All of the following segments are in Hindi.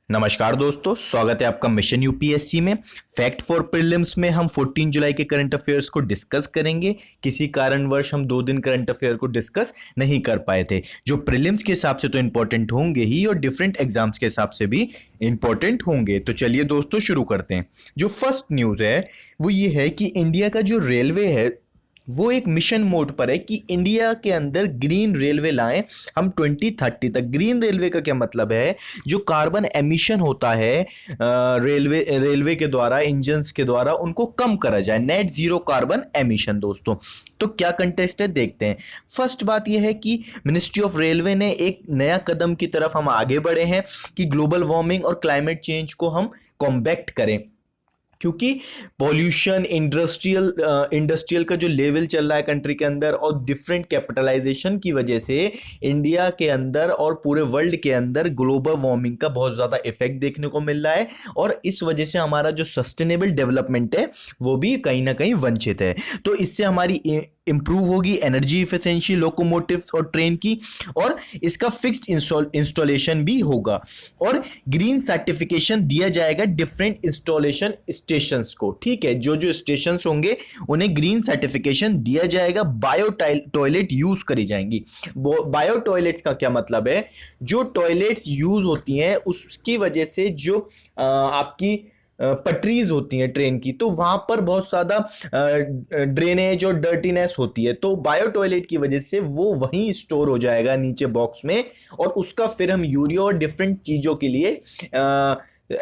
नमस्कार दोस्तों, स्वागत है आपका मिशन यूपीएससी में। फैक्ट फॉर प्रीलिम्स में हम 14 जुलाई के करंट अफेयर्स को डिस्कस करेंगे। किसी कारणवश हम 2 दिन करंट अफेयर को डिस्कस नहीं कर पाए थे, जो प्रीलिम्स के हिसाब से तो इंपॉर्टेंट होंगे ही और डिफरेंट एग्जाम्स के हिसाब से भी इंपॉर्टेंट होंगे। तो चलिए दोस्तों शुरू करते हैं। जो फर्स्ट न्यूज़ है वो ये है कि इंडिया का जो रेलवे है वो एक मिशन मोड पर है कि इंडिया के अंदर ग्रीन रेलवे लाएं हम 2030 तक। ग्रीन रेलवे का क्या मतलब है? जो कार्बन एमिशन होता है रेलवे के द्वारा, इंजन्स के द्वारा, उनको कम करा जाए। नेट जीरो कार्बन एमिशन दोस्तों। तो क्या कंटेस्ट है, देखते हैं। फर्स्ट बात यह है कि मिनिस्ट्री ऑफ रेलवे ने एक नया कदम की तरफ हम आगे बढ़े हैं कि ग्लोबल वार्मिंग और क्लाइमेट चेंज को हम कॉम्बैक्ट करें, क्योंकि पॉल्यूशन, इंडस्ट्रियल का जो लेवल चल रहा है कंट्री के अंदर और डिफरेंट कैपिटलाइजेशन की वजह से इंडिया के अंदर और पूरे वर्ल्ड के अंदर ग्लोबल वार्मिंग का बहुत ज़्यादा इफेक्ट देखने को मिल रहा है और इस वजह से हमारा जो सस्टेनेबल डेवलपमेंट है वो भी कहीं ना कहीं वंचित है। तो इससे हमारी इंप्रूव होगी एनर्जी इफिशिएंसी लोकोमोटिव्स और ट्रेन की, और इसका फिक्स्ड इंस्टॉलेशन भी होगा और ग्रीन सर्टिफिकेशन दिया जाएगा डिफरेंट इंस्टॉलेशन स्टेशंस को। ठीक है, जो जो स्टेशंस होंगे उन्हें ग्रीन सर्टिफिकेशन दिया जाएगा। बायो टॉयलेट यूज करी जाएंगी। बायो टॉयलेट्स का क्या मतलब है? जो टॉयलेट्स यूज होती हैं उसकी वजह से जो आपकी पटरीज होती हैं ट्रेन की, तो वहां पर बहुत ज़्यादा ड्रेनेज और डर्टीनेस होती है, तो बायो टॉयलेट की वजह से वो वहीं स्टोर हो जाएगा नीचे बॉक्स में, और उसका फिर हम यूरिया और डिफरेंट चीज़ों के लिए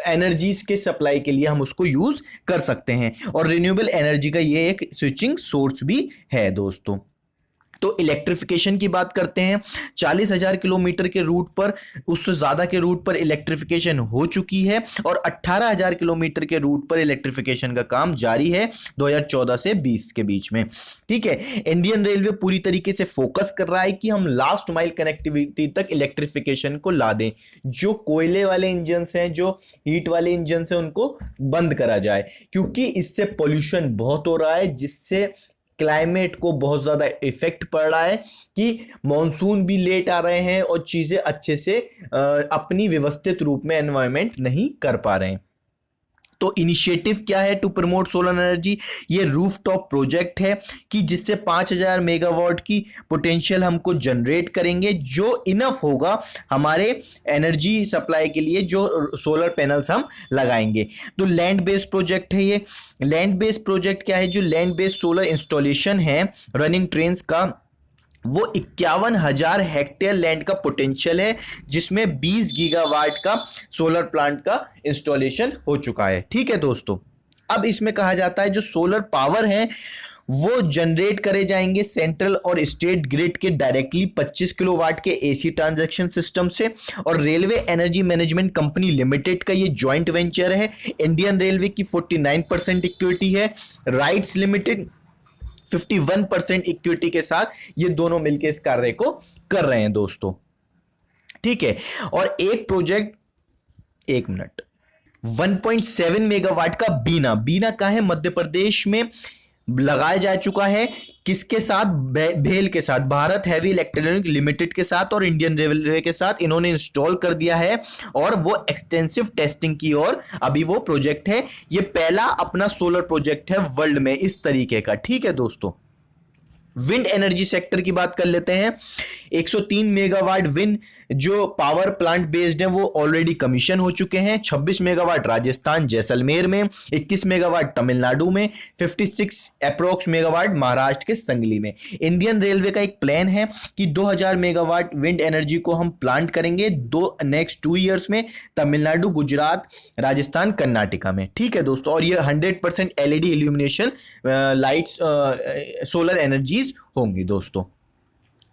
एनर्जीज के सप्लाई के लिए हम उसको यूज कर सकते हैं। और रिन्यूएबल एनर्जी का ये एक स्विचिंग सोर्स भी है दोस्तों। तो इलेक्ट्रिफिकेशन की बात करते हैं। 40,000 किलोमीटर के रूट पर, उससे ज़्यादा के रूट पर इलेक्ट्रिफिकेशन हो चुकी है और 18,000 किलोमीटर के रूट पर इलेक्ट्रिफिकेशन का काम जारी है 2014 से 20 के बीच में। ठीक है, इंडियन रेलवे पूरी तरीके से फोकस कर रहा है कि हम लास्ट माइल कनेक्टिविटी तक इलेक्ट्रिफिकेशन को ला दें। जो कोयले वाले इंजन्स हैं, जो हीट वाले इंजन्स हैं, उनको बंद करा जाए, क्योंकि इससे पोल्यूशन बहुत हो रहा है, जिससे क्लाइमेट को बहुत ज़्यादा इफेक्ट पड़ रहा है कि मॉनसून भी लेट आ रहे हैं और चीज़ें अच्छे से अपनी व्यवस्थित रूप में एनवायरनमेंट नहीं कर पा रहे हैं। तो इनिशिएटिव क्या है टू प्रमोट सोलर एनर्जी? ये रूफटॉप प्रोजेक्ट है कि जिससे 5,000 मेगावाट की पोटेंशियल हमको जनरेट करेंगे, जो इनफ होगा हमारे एनर्जी सप्लाई के लिए, जो सोलर पैनल्स हम लगाएंगे। तो लैंड बेस्ड प्रोजेक्ट है ये। लैंड बेस्ड प्रोजेक्ट क्या है? जो लैंड बेस्ड सोलर इंस्टॉलेशन है रनिंग ट्रेन्स का, वो 51,000 हेक्टेयर लैंड का पोटेंशियल है, जिसमें 20 गीगावाट का सोलर प्लांट का इंस्टॉलेशन हो चुका है। ठीक है दोस्तों, अब इसमें कहा जाता है जो सोलर पावर है वो जनरेट करे जाएंगे सेंट्रल और स्टेट ग्रिड के डायरेक्टली 25 किलोवाट के एसी ट्रांजैक्शन सिस्टम से, और railway energy management company limited का ये जॉइंट वेंचर है। इंडियन रेलवे की 49% इक्विटी है, राइट्स लिमिटेड 51% इक्विटी के साथ ये दोनों मिलकर इस कार्य को कर रहे हैं दोस्तों। ठीक है, और एक प्रोजेक्ट, 1.7 मेगावाट का बीना का है, मध्य प्रदेश में लगाया जा चुका है। किसके साथ? भेल के साथ, भारत हैवी इलेक्ट्रॉनिक लिमिटेड के साथ और इंडियन रेलवे के साथ इन्होंने इंस्टॉल कर दिया है, और वो एक्सटेंसिव टेस्टिंग की और अभी वो प्रोजेक्ट है। ये पहला अपना सोलर प्रोजेक्ट है वर्ल्ड में इस तरीके का। ठीक है दोस्तों, विंड एनर्जी सेक्टर की बात कर लेते हैं। 103 मेगावाट विंड जो पावर प्लांट बेस्ड है वो ऑलरेडी कमीशन हो चुके हैं। 26 मेगावाट राजस्थान जैसलमेर में, 21 मेगावाट तमिलनाडु में, 56 अप्रोक्स मेगावाट महाराष्ट्र के संगली में। इंडियन रेलवे का एक प्लान है कि 2000 मेगावाट विंड एनर्जी को हम प्लांट करेंगे नेक्स्ट 2 ईयर्स में, तमिलनाडु, गुजरात, राजस्थान, कर्नाटका में। ठीक है दोस्तों, और ये 100% LED illumination lights solar energies होंगी दोस्तों।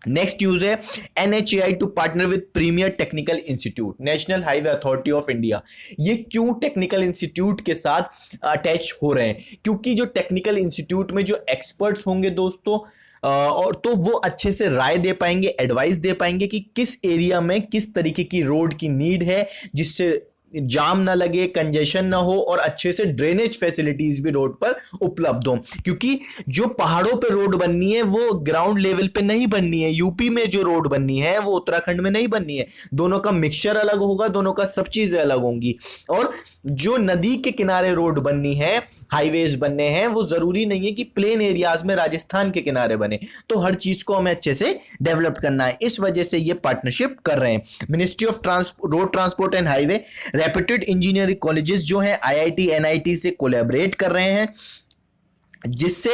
नेक्स्ट न्यूज है NHAI to partner with premier technical institute, national highway authority of India. ये क्यों टेक्निकल इंस्टीट्यूट के साथ अटैच हो रहे हैं? क्योंकि जो टेक्निकल इंस्टीट्यूट में जो एक्सपर्ट्स होंगे दोस्तों, और तो वो अच्छे से राय दे पाएंगे, एडवाइस दे पाएंगे कि किस एरिया में किस तरीके की रोड की नीड है, जिससे जाम ना लगे, कंजेशन ना हो और अच्छे से ड्रेनेज फैसिलिटीज भी रोड पर उपलब्ध हो। क्योंकि जो पहाड़ों पे रोड बननी है वो ग्राउंड लेवल पे नहीं बननी है। यूपी में जो रोड बननी है वो उत्तराखंड में नहीं बननी है। दोनों का मिक्सचर अलग होगा, दोनों का सब चीजें अलग होंगी। और जो नदी के किनारे रोड बननी है, हाईवेज बनने हैं, वो जरूरी नहीं है कि प्लेन एरियाज में राजस्थान के किनारे बने। तो हर चीज को हमें अच्छे से डेवलप करना है, इस वजह से ये पार्टनरशिप कर रहे हैं। Ministry of road transport and highway, reputed engineering colleges जो हैं आईआईटी एनआईटी से कोलैबोरेट कर रहे हैं, जिससे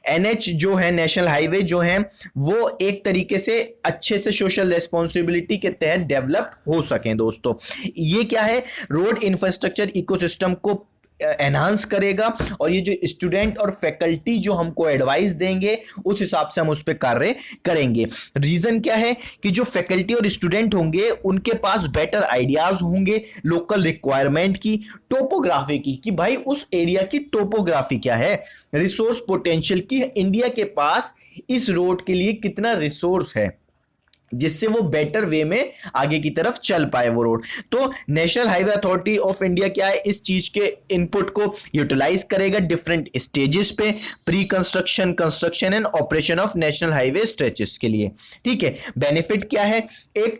एनएच जो है, नेशनल हाईवे जो है, वो एक तरीके से अच्छे से सोशल रेस्पॉन्सिबिलिटी के तहत डेवलप हो सकें। दोस्तों ये क्या है, रोड इंफ्रास्ट्रक्चर इकोसिस्टम को एनहांस करेगा और ये जो स्टूडेंट और फैकल्टी जो हमको एडवाइस देंगे उस हिसाब से हम उस पर कार्य करेंगे। रीजन क्या है कि जो फैकल्टी और स्टूडेंट होंगे उनके पास बेटर आइडियाज होंगे लोकल रिक्वायरमेंट की, टोपोग्राफी की, कि भाई उस एरिया की टोपोग्राफी क्या है, रिसोर्स पोटेंशियल की, इंडिया के पास इस रोड के लिए कितना रिसोर्स है, जिससे वो बेटर वे में आगे की तरफ चल पाए वो रोड। तो national highway authority of India क्या है, इस चीज के इनपुट को यूटिलाइज करेगा डिफरेंट स्टेजेस पे, pre construction, construction and operation of national highway stretches के लिए। ठीक है, बेनिफिट क्या है, एक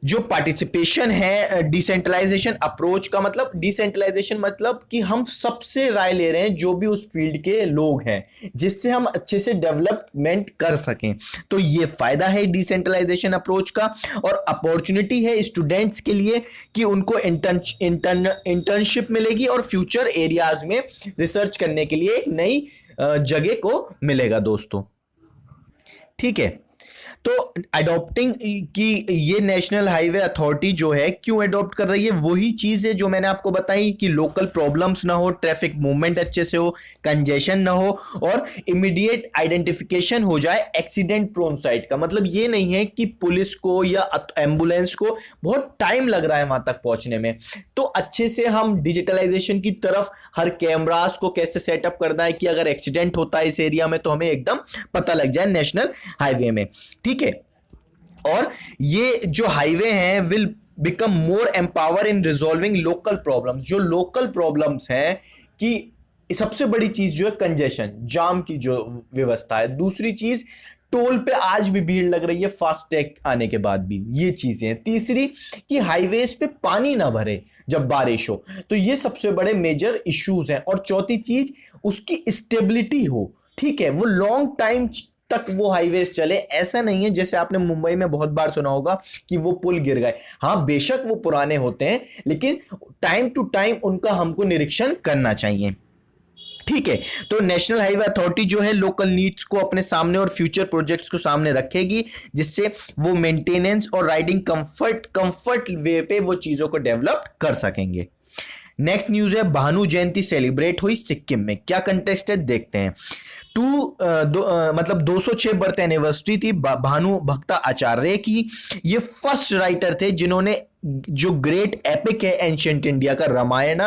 जो पार्टिसिपेशन है डिसेंट्रलाइजेशन अप्रोच का, मतलब डिसेंट्रलाइजेशन मतलब कि हम सबसे राय ले रहे हैं जो भी उस फील्ड के लोग हैं, जिससे हम अच्छे से डेवलपमेंट कर सकें। तो ये फायदा है डिसेंट्रलाइजेशन अप्रोच का। और अपॉर्चुनिटी है स्टूडेंट्स के लिए कि उनको इंटर्नशिप मिलेगी और फ्यूचर एरियाज में रिसर्च करने के लिए एक नई जगह को मिलेगा दोस्तों। ठीक है, तो अडॉप्टिंग की ये नेशनल हाईवे अथॉरिटी जो है क्यों अडॉप्ट कर रही है, वही चीज है जो मैंने आपको बताई कि लोकल प्रॉब्लम्स ना हो, ट्रैफिक मूवमेंट अच्छे से हो, कंजेशन ना हो और इमीडिएट आइडेंटिफिकेशन हो जाए एक्सीडेंट प्रोन साइट का। मतलब ये नहीं है कि पुलिस को या एम्बुलेंस को बहुत टाइम लग रहा है वहां तक पहुंचने में, तो अच्छे से हम डिजिटलाइजेशन की तरफ हर कैमरास को कैसे सेटअप करना है कि अगर एक्सीडेंट होता है इस एरिया में तो हमें एकदम पता लग जाए नेशनल हाईवे में। ठीक है, और ये जो हाईवे हैं will become more empower in resolving local problems. जो लोकल प्रॉब्लम्स हैं कि सबसे बड़ी चीज जो है कंजेशन, जाम की जो व्यवस्था है। दूसरी चीज, टोल पे आज भी भीड़ लग रही है फास्टैग आने के बाद भी, ये चीजें हैं। तीसरी कि हाईवेज पे पानी ना भरे जब बारिश हो, तो ये सबसे बड़े मेजर इश्यूज हैं। और चौथी चीज, उसकी स्टेबिलिटी हो। ठीक है, वो लॉन्ग टाइम तक वो हाईवेज चले। ऐसा नहीं है जैसे आपने मुंबई में बहुत बार सुना होगा कि वो पुल गिर गए। हाँ बेशक वो पुराने होते हैं, लेकिन टाइम टू टाइम उनका हमको निरीक्षण करना चाहिए। ठीक है, तो नेशनल हाईवे अथॉरिटी जो है लोकल नीड्स को अपने सामने और फ्यूचर प्रोजेक्ट्स को सामने रखेगी, जिससे वो मेंटेनेंस और राइडिंग कंफर्ट वे पे वो चीजों को डेवलप कर सकेंगे। नेक्स्ट न्यूज है, भानु जयंती सेलिब्रेट हुई सिक्किम में। क्या कंटेक्स्ट है देखते हैं। मतलब 206 बर्थ एनिवर्सरी थी भानु भक्ता आचार्य की। ये फर्स्ट राइटर थे जिन्होंने जो ग्रेट एपिक है एंशिएंट इंडिया का रामायण,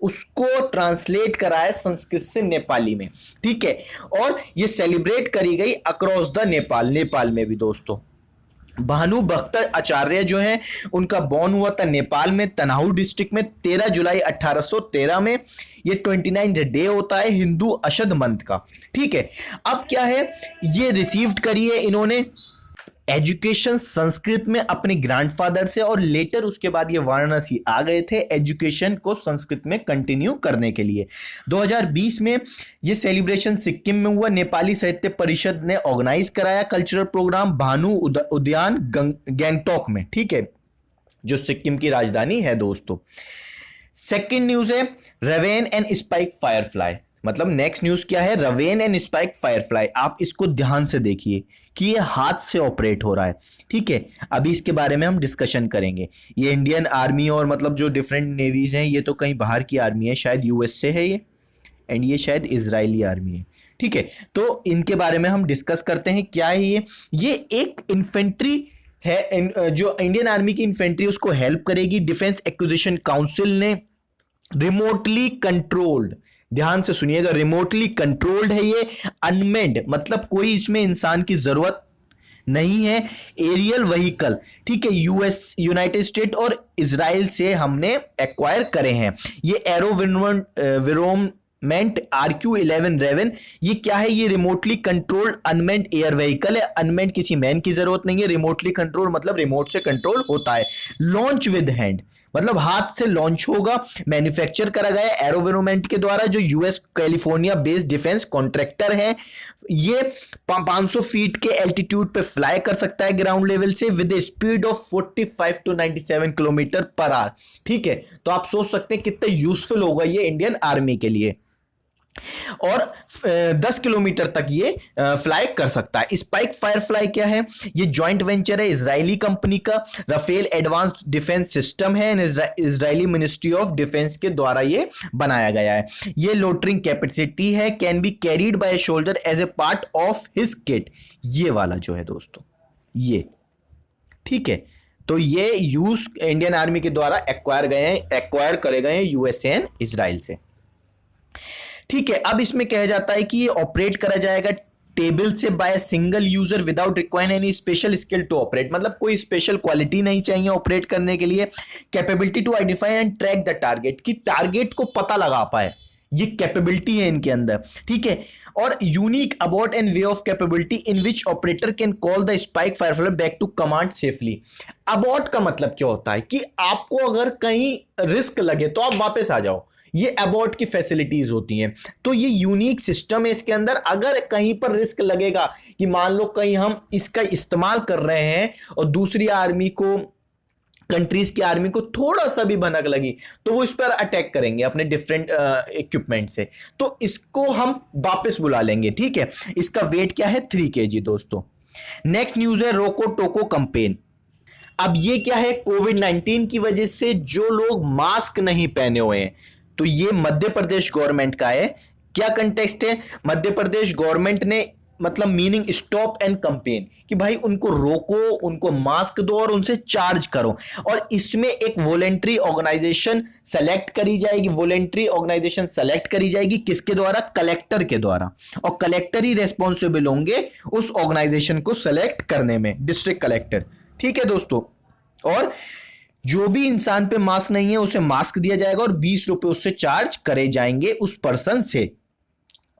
उसको ट्रांसलेट कराया संस्कृत से नेपाली में। ठीक है, और ये सेलिब्रेट करी गई अक्रॉस द नेपाल में भी दोस्तों। भानु भक्ता आचार्य जो है उनका बॉर्न हुआ था नेपाल में तनहु डिस्ट्रिक्ट में 13 जुलाई 1813 में। ये 29 डे होता है हिंदू अशद मंथ का। ठीक है, अब क्या है, ये रिसीव्ड करी है इन्होंने एजुकेशन संस्कृत में अपने ग्रैंडफादर से, और लेटर उसके बाद ये वाराणसी आ गए थे एजुकेशन को संस्कृत में कंटिन्यू करने के लिए। 2020 में ये सेलिब्रेशन सिक्किम में हुआ। नेपाली साहित्य परिषद ने ऑर्गेनाइज कराया कल्चरल प्रोग्राम भानु उद्यान गैंगटॉक में। ठीक है, जो सिक्किम की राजधानी है दोस्तों। सेकेंड न्यूज है, रवेन एंड स्पाइक फायरफ्लाई। मतलब नेक्स्ट न्यूज क्या है, रवेन एंड स्पाइक फायरफ्लाई। आप इसको ध्यान से देखिए कि ये हाथ से ऑपरेट हो रहा है। ठीक है, अभी इसके बारे में हम डिस्कशन करेंगे। ये इंडियन आर्मी और मतलब जो डिफरेंट नेवीज हैं, ये तो कहीं बाहर की आर्मी है, शायद यूएस से है ये, एंड ये शायद इजरायली आर्मी है। ठीक है, तो इनके बारे में हम डिस्कस करते हैं। क्या है ये एक इन्फेंट्री है जो इंडियन आर्मी की इन्फेंट्री उसको हेल्प करेगी। डिफेंस एक्विजिशन काउंसिल ने रिमोटली कंट्रोल्ड, ध्यान से सुनिएगा, रिमोटली कंट्रोल्ड है ये, अनमेंड मतलब कोई इसमें इंसान की जरूरत नहीं है। एरियल व्हीकल, ठीक है, यूएस, यूनाइटेड स्टेट और इजराइल से हमने एक्वायर करे हैं। ये एरो विरोमेंट RQ-11 रेवन, ये क्या है? ये remotely controlled unmanned air vehicle है। अनमेंड किसी मैन की जरूरत नहीं है, रिमोटली कंट्रोल मतलब रिमोट से कंट्रोल होता है। लॉन्च विद हैंड मतलब हाथ से लॉन्च होगा। मैन्युफैक्चर करा गया एरोविरोमेंट के द्वारा, जो US California based defence contractor है। ये 500 फीट के एल्टीट्यूड पे फ्लाई कर सकता है ग्राउंड लेवल से with a speed of 45 to 97 kilometre per hour. ठीक है, तो आप सोच सकते हैं कितना यूजफुल होगा ये इंडियन आर्मी के लिए। और 10 किलोमीटर तक ये फ्लाई कर सकता है। स्पाइक फायरफ्लाई क्या है? ये जॉइंट वेंचर है इजरायली कंपनी का। राफेल एडवांस डिफेंस सिस्टम है, इजरायली मिनिस्ट्री ऑफ डिफेंस के द्वारा ये बनाया गया है। ये लोटरिंग कैपेसिटी है, can be carried by a shoulder as a part of his kit. ये वाला जो है दोस्तों, ये ठीक है, तो ये यूज इंडियन आर्मी के द्वारा एक्वायर करे गए हैं यूएसए एंड इजराइल से। ठीक है, अब इसमें कहा जाता है कि ये ऑपरेट करा जाएगा टेबल से by single user without requiring any special skill to operate, मतलब कोई स्पेशल क्वालिटी नहीं चाहिए ऑपरेट करने के लिए। Capability to identify and track the target, कि टारगेट को पता लगा पाए, ये कैपेबिलिटी है इनके अंदर। ठीक है, और unique about and way of capability in which operator can call the Spike Firefly back to command safely. About का मतलब क्या होता है कि आपको अगर कहीं रिस्क लगे तो आप वापस आ जाओ, ये अबॉट की फैसिलिटीज होती हैं। तो ये यूनिक सिस्टम है इसके अंदर। अगर कहीं पर रिस्क लगेगा कि मान लो कहीं हम इसका इस्तेमाल कर रहे हैं और दूसरी आर्मी को, कंट्रीज की आर्मी को थोड़ा सा भी भनक लगी, तो वो इस पर अटैक करेंगे अपने डिफरेंट इक्विपमेंट से, तो इसको हम वापस बुला लेंगे। ठीक है, इसका वेट क्या है? 3 kg दोस्तों। नेक्स्ट न्यूज है रोको टोको कैंपेन। अब ये क्या है? कोविड-19 की वजह से जो लोग मास्क नहीं पहने हुए हैं, तो ये मध्य प्रदेश गवर्नमेंट का है। क्या कंटेक्स्ट है? मध्य प्रदेश गवर्नमेंट ने मतलब मीनिंग स्टॉप एंड कैंपेन, कि भाई उनको रोको, उनको मास्क दो और उनसे चार्ज करो। और इसमें एक वॉलेंट्री ऑर्गेनाइजेशन सेलेक्ट करी जाएगी। वॉलेंट्री ऑर्गेनाइजेशन सेलेक्ट करी जाएगी किसके द्वारा? कलेक्टर के द्वारा। और कलेक्टर ही रेस्पॉन्सिबल होंगे उस ऑर्गेनाइजेशन को सेलेक्ट करने में, डिस्ट्रिक्ट कलेक्टर। ठीक है दोस्तों, और जो भी इंसान पे मास्क नहीं है उसे मास्क दिया जाएगा और 20 रुपए उससे चार्ज करे जाएंगे उस पर्सन से।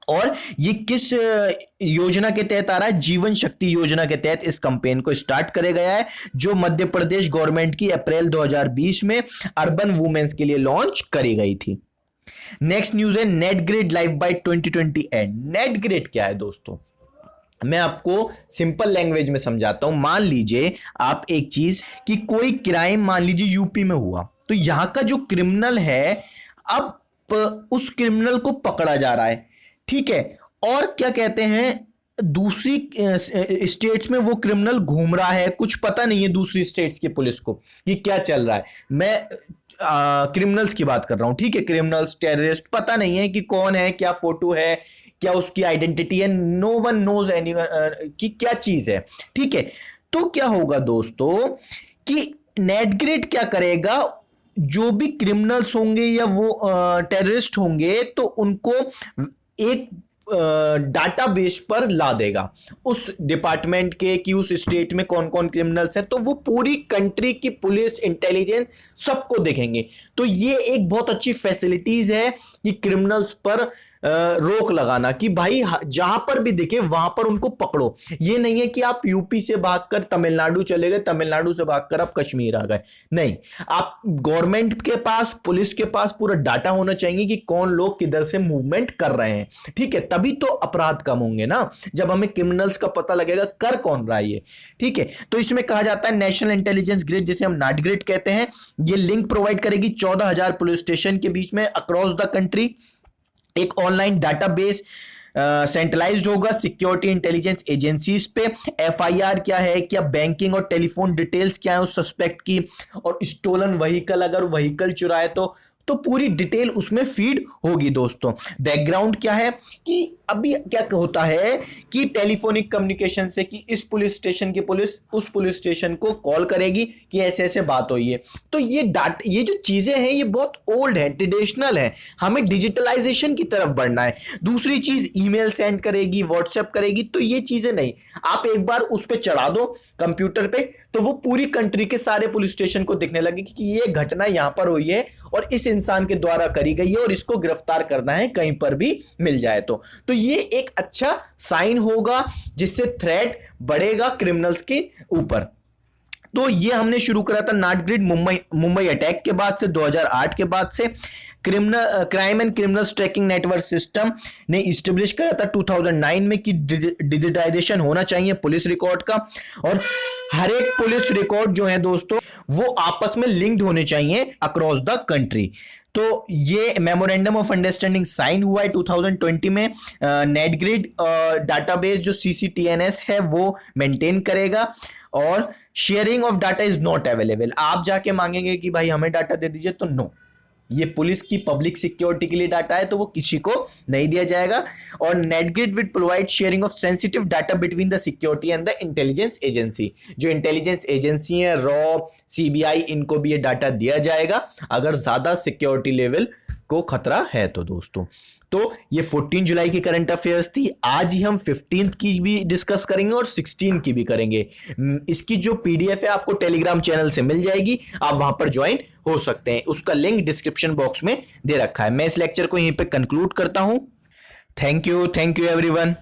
और ये किस योजना के तहत आ रहा है? जीवन शक्ति योजना के तहत इस कैंपेन को स्टार्ट करे गया है, जो मध्य प्रदेश गवर्नमेंट की अप्रैल 2020 में अर्बन वुमेन्स के लिए लॉन्च करी गई थी। नेक्स्ट न्यूज है net grid live bye 2020 and. Net grid क्या है दोस्तों? मैं आपको सिंपल लैंग्वेज में समझाता हूं। मान लीजिए आप एक चीज कि कोई क्राइम मान लीजिए यूपी में हुआ, तो यहां का जो क्रिमिनल है, अब उस क्रिमिनल को पकड़ा जा रहा है। ठीक है, और क्या कहते हैं, दूसरी स्टेट्स में वो क्रिमिनल घूम रहा है, कुछ पता नहीं है दूसरी स्टेट्स की पुलिस को कि क्या चल रहा है। मैं क्रिमिनल्स की बात कर रहा हूं। ठीक है, क्रिमिनल्स, टेररिस्ट, पता नहीं है कि कौन है, क्या फोटो है, क्या उसकी आइडेंटिटी है, नो वन नोज एनी कि क्या चीज है। ठीक है, तो क्या होगा दोस्तों कि नेट ग्रिड क्या करेगा, जो भी क्रिमिनल्स होंगे या वो टेररिस्ट होंगे, तो उनको एक डाटाबेस पर ला देगा उस डिपार्टमेंट के कि उस स्टेट में कौन कौन क्रिमिनल्स हैं, तो वो पूरी कंट्री की पुलिस, इंटेलिजेंस सबको देखेंगे। तो ये एक बहुत अच्छी फैसिलिटीज है कि क्रिमिनल्स पर रोक लगाना, कि भाई जहां पर भी दिखे वहां पर उनको पकड़ो। ये नहीं है कि आप यूपी से भागकर तमिलनाडु चले गए, तमिलनाडु से भागकर आप कश्मीर आ गए, नहीं। आप गवर्नमेंट के पास, पुलिस के पास पूरा डाटा होना चाहिए कि कौन लोग किधर से मूवमेंट कर रहे हैं। ठीक है, तभी तो अपराध कम होंगे ना, जब हमें क्रिमिनल्स का पता लगेगा कर कौन रहा है ये। ठीक है, तो इसमें कहा जाता है नेशनल इंटेलिजेंस ग्रिड, जिसे हम नाट ग्रिड कहते हैं। ये लिंक प्रोवाइड करेगी 14,000 पुलिस स्टेशन के बीच में अक्रॉस द कंट्री। एक ऑनलाइन डाटाबेस सेंट्रलाइज्ड होगा सिक्योरिटी इंटेलिजेंस एजेंसीज पे। एफआईआर क्या है, क्या बैंकिंग और टेलीफोन डिटेल्स क्या है उस सस्पेक्ट की, और स्टोलन व्हीकल, अगर व्हीकल चुराए तो तो पूरी डिटेल उसमें फीड होगी दोस्तों। बैकग्राउंड क्या है कि अभी क्या होता है कि टेलीफोनिक कम्युनिकेशन से कि इस पुलिस स्टेशन की पुलिस उस पुलिस स्टेशन को कॉल करेगी कि ऐसे ऐसे बात हुई है। तो ये जो चीजें हैं ये बहुत ओल्ड है, ट्रेडिशनल है, हमें डिजिटलाइजेशन की तरफ बढ़ना है। दूसरी चीज ईमेल सेंड करेगी, व्हाट्सएप करेगी, तो ये चीजें नहीं। आप एक बार उस पर चढ़ा दो कंप्यूटर पे तो वो पूरी कंट्री के सारे पुलिस स्टेशन को दिखने लगे कि ये घटना यहां पर हुई है और इस इंसान के द्वारा करी गई है और इसको गिरफ्तार करना है कहीं पर भी मिल जाए तो ये एक अच्छा साइन होगा जिससे थ्रेट बढ़ेगा क्रिमिनल्स के ऊपर। तो ये हमने शुरू करा था नाटग्रिड मुंबई अटैक के बाद से, 2008 के बाद से crime and criminals tracking network system ने इस्टेब्लिश करा था 2009 में कि डिजिटाइजेशन होना चाहिए पुलिस रिकॉर्ड का, और हर एक पुलिस रिकॉर्ड जो है दोस्तों वो आपस में लिंक्ड होने चाहिए अक्रॉस द कंट्री। तो ये मेमोरेंडम ऑफ अंडरस्टैंडिंग साइन हुआ है 2020 में। नेटग्रिड डाटाबेस जो CCTNS है वो मेंटेन करेगा, और sharing of data is not available. आप जाके मांगेंगे कि भाई हमें डाटा दे दीजिए तो नो, ये पुलिस की पब्लिक सिक्योरिटी के लिए डाटा है तो वो किसी को नहीं दिया जाएगा। और NATGRID will provide sharing of sensitive data between the security and the intelligence agency. जो इंटेलिजेंस एजेंसी है, रॉ, CBI, इनको भी ये डाटा दिया जाएगा अगर ज्यादा सिक्योरिटी लेवल को खतरा है तो दोस्तों। तो ये 14 जुलाई की करंट अफेयर्स थी। आज ही हम 15th की भी डिस्कस करेंगे और 16 की भी करेंगे। इसकी जो PDF है आपको टेलीग्राम चैनल से मिल जाएगी, आप वहां पर ज्वाइन हो सकते हैं, उसका लिंक डिस्क्रिप्शन बॉक्स में दे रखा है। मैं इस लेक्चर को यहीं पे कंक्लूड करता हूं। Thank you everyone.